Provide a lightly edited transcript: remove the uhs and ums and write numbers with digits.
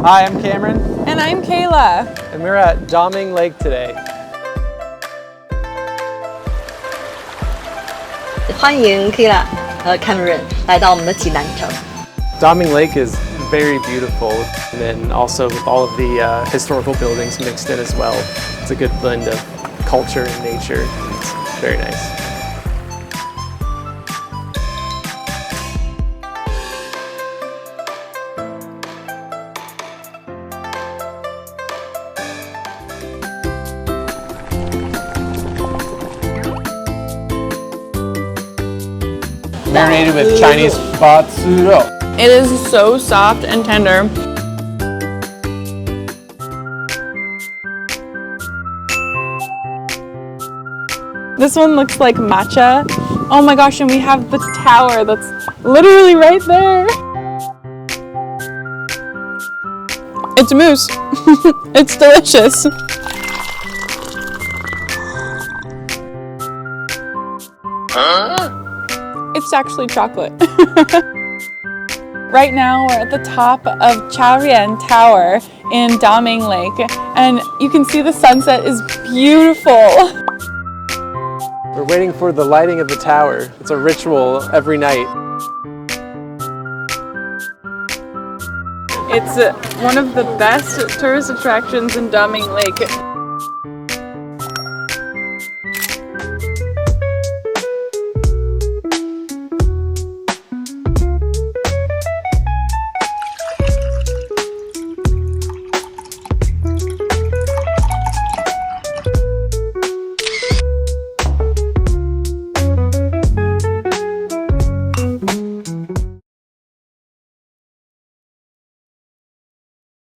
Hi, I'm Cameron. And I'm Kayla. And we're at Daming Lake today. 欢迎 Kayla 和 Cameron 来到我们的济南城。 Daming Lake is very beautiful, and then also with all of the historical buildings mixed in as well. It's a good blend of culture and nature. It's very nice. Marinated with Chinese Bazirou. It is so soft and tender. This one looks like matcha. Oh my gosh, and we have the tower that's literally right there. It's mousse. It's delicious. It's actually chocolate. Right now we're at the top of Cameron Tower in Daming Lake, and you can see the sunset is beautiful. We're waiting for the lighting of the tower. It's a ritual every night. It's one of the best tourist attractions in Daming Lake.